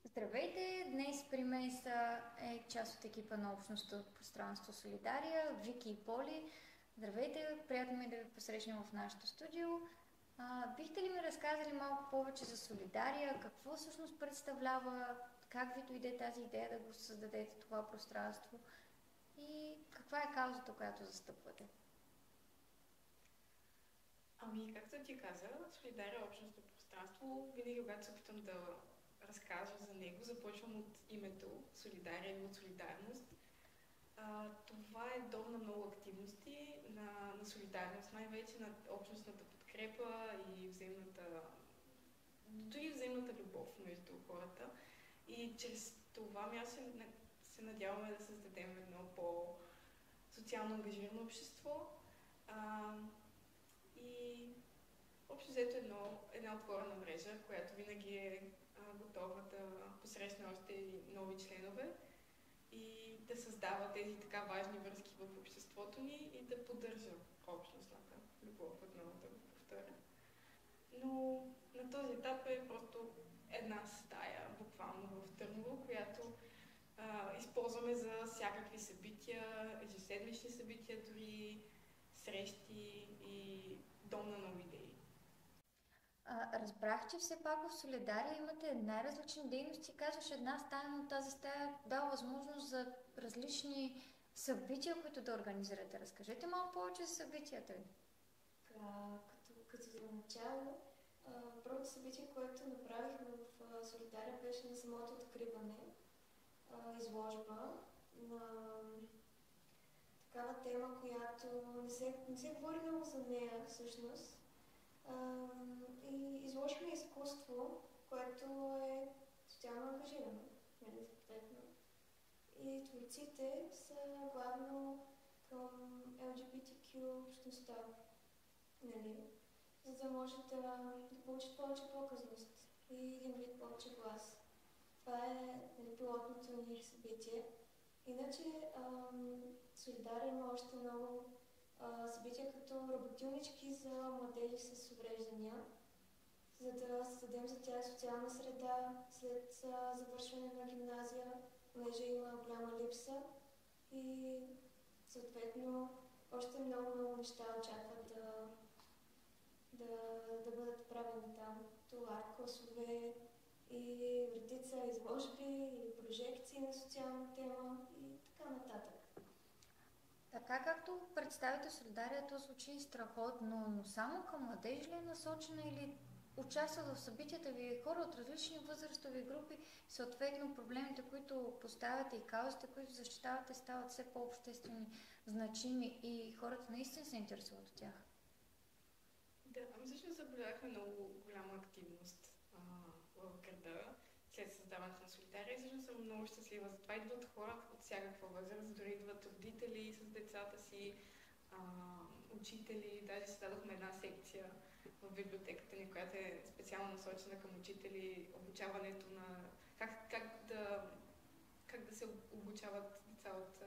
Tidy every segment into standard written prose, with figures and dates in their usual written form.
Здравейте! Днес при мен са част от екипа на общността пространство Солидария, Вики и Поли. Здравейте! Приятно ми е да ви посрещнем в нашото студио. Бихте ли ми разказали малко повече за Солидария? Какво всъщност представлява? Как ви дойде тази идея да го създадете това пространство? И каква е каузата, която застъпвате? Ами, както ти каза, Солидария общностно пространство, винаги когато се опитам да разкажа за него, започвам от името Солидария или от солидарност. Това е дом на много активности, на солидарност, най-вече на общностната подкрепа и дори взаимната любов между хората. И чрез това място се надяваме да създадем едно по-социално ангажирано общество. И общо взето една отворена мрежа, която винаги е готова да посрещне още нови членове и да създава тези така важни връзки в обществото ни и да поддържа общностната любов, отново да го повторя. Но на този етап е просто една стая, буквално в Търново, която използваме за всякакви събития, ежеседмични събития, дори срещи и дом на нови идеи. Разбрах, че все пак в Солидария имате най-различни дейности. Казваш една стая, но тази стая дава възможност за различни събития, които да организирате. Разкажете малко повече за събитията ви. Като за начало, първото събитие, което направихме в Солидария, беше на самото откриване, изложба на такава тема, която не се говори много за нея всъщност. И изложихме изкуство, което е социално ангажирано, нали, съответно. И творците са главно към LGBTQ общността, нали, за да може да получат повече показност и един вид повече глас. Това е, нали, пилотното ни събитие. Иначе Солидария има още много събития като работилнички за младежи с увреждания, за да създадем за тях социална среда след завършване на гимназия, понеже има голяма липса и съответно още много неща очакват да бъдат правени там. Това класове и редица изложби и прожекции на социална тема и така нататък. Така както представите Солидарията, звучи страхотно, но само към младежи ли е насочена или участват в събитията ви хора от различни възрастови групи, съответно проблемите, които поставяте и каузите, които защитавате, стават все по-обществени, значими и хората наистина се интересуват от тях? Да, всъщност забелязахме много голяма активност в града след създаването на Солидария и всъщност съм много щастлива. Затова идват хора от всякаква възраст, дори идват родители с децата си, учители. Даже създадохме една секция в библиотеката ни, която е специално насочена към учители, обучаването на как да се обучават деца от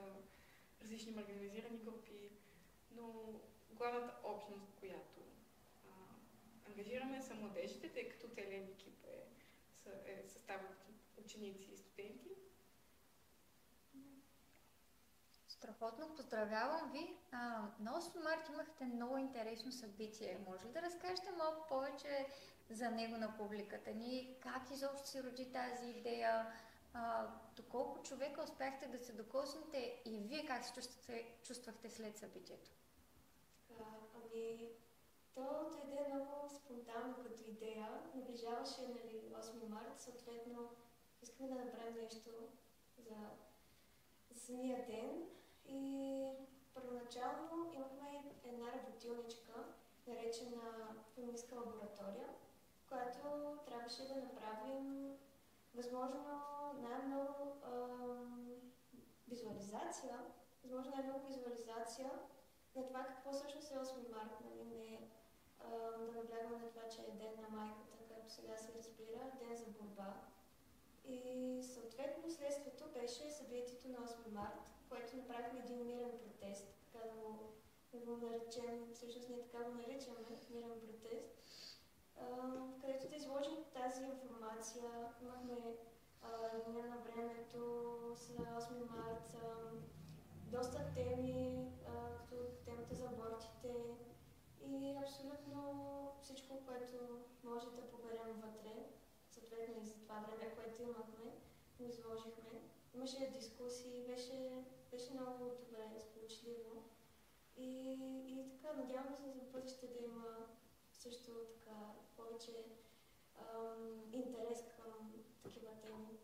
различни маргинализирани групи, но главната общност, която ангажираме, са младежите, тъй като целият екип е съставен от ученици и студенти. Страхотно, поздравявам ви! На 8 марта имахте много интересно събитие. Може ли да разкажете малко повече за него на публиката ни? Как изобщо се роди тази идея? Доколко човека успяхте да се докоснете и вие как се чувствахте след събитието? То дойде много спонтанно като идея. Наближаваше, нали, 8 марта, съответно искаме да направим нещо за самия ден. И първоначално имахме една работилничка, наречена феминистка лаборатория, която трябваше да направим възможно най-много визуализация на това какво всъщност е 8 марта, нали, не да наблягаме на това, че е ден на майката, както сега се разбира, ден за борба. И съответно следствието беше събитието на 8 марта, което направихме един мирен протест, така да го да го наречем, всъщност ние така го наричаме, мирен протест, където да изложим тази информация. Имахме Деня на времето с 8 марта, доста теми, като темата за абортите и абсолютно всичко, което може да поберем вътре. Съответно и за това време, което имахме, го изложихме. Имаше дискусии, беше много добре, сполучливо. И така, надявам се за бъдеще да има също така повече интерес към такива теми.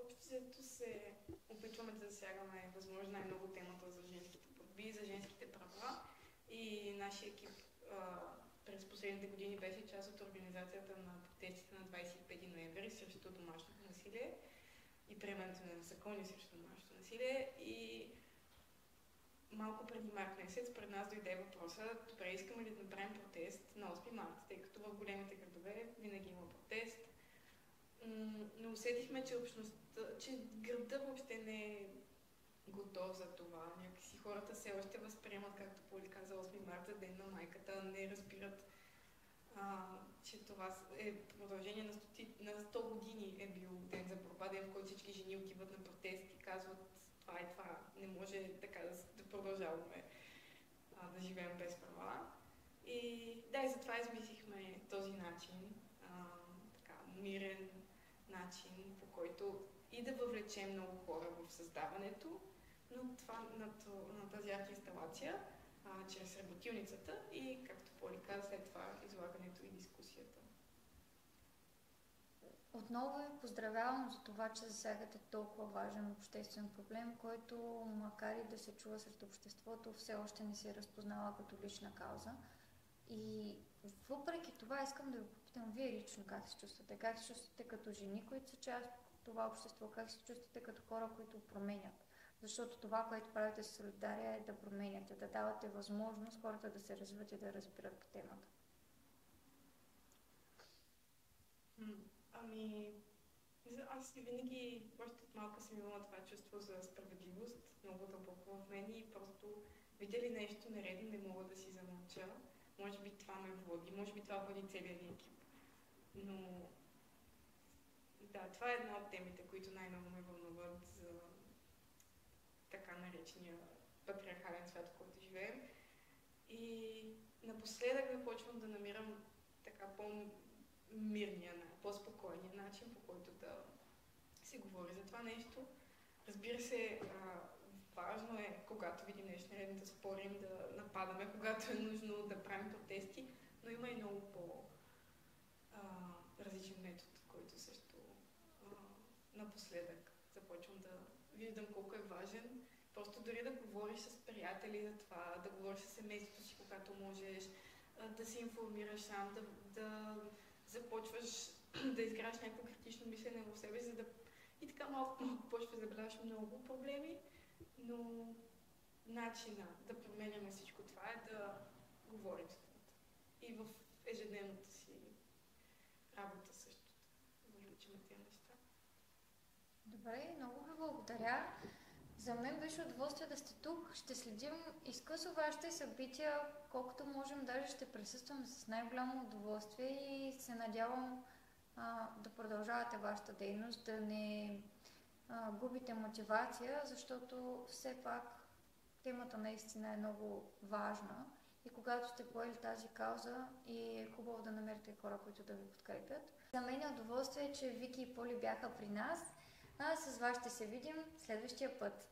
Общо взето се опитваме да засягаме възможно най-много темата за женските борби, за женските права и нашия екип през последните години беше част от организацията на протестите на 25 ноември срещу домашното насилие и приемането на закони срещу домашното насилие и малко преди март месец пред нас дойде въпроса, добре, искаме ли да направим протест на 8 марта, тъй като в големите градове винаги има протест. Но усетихме, че града въобще не е готов за това. Някакси хората все още възприемат, както Поли каза, 8 марта, Ден на майката, не разбират, че това е продължение на 100 години е бил ден за борба, ден, в който всички жени отиват на протест и казват това и това, не може така да продължаваме да живеем без права. И да, и затова измислихме този начин, така, мирен начин, по който и да въвлечем много хора в създаването на тази арт-инсталация, чрез работилницата и, както Поли каза, след това излагането и дискусията. Отново ви поздравявам за това, че засягате толкова важен обществен проблем, който, макар и да се чува сред обществото, все още не се разпознава като лична кауза. И въпреки това искам да ви попитам, вие лично как се чувствате? Как се чувствате като жени, които са част от това общество? Как се чувствате като хора, които променят? Защото това, което правите с Солидария, е да променяте, да давате възможност хората да се развиват и да разбират по темата. Аз винаги, още от малка съм имала това чувство за справедливост, много дълбоко в мен и просто видя ли нещо нередно, не мога да си замълча. Може би това ме води, може би това води целият ни екип. Но да, това е една от темите, които най-много ме вълнуват за така наречения патриархален свят, в който живеем. И напоследък започвам да намирам така по-мирния, по-спокойния начин, по който да се говори за това нещо. Разбира се, важно е, когато видим нещо нередно, да спорим, да нападаме, когато е нужно да правим протести, но има и много по-различен метод, който също напоследък започвам да виждам колко е важен. Просто дори да говориш с приятели за това, да говориш с семейството си, когато можеш, да се информираш сам, да започваш да изграждаш някакво критично мислене в себе, за да и така малко почваш да забелязваш много проблеми, но начина да променяме всичко това е да говорим с хората. И в ежедневната си работа също да въвличаме тези неща. Добре, много ви благодаря. За мен беше удоволствие да сте тук. Ще следим изкъсо вашите събития, колкото можем, даже ще присъствам с най-голямо удоволствие и се надявам да продължавате вашата дейност, да не губите мотивация, защото все пак темата наистина е много важна и когато сте поели тази кауза и е хубаво да намерите хора, които да ви подкрепят. За мен е удоволствие, че Вики и Поли бяха при нас, а с вас ще се видим следващия път.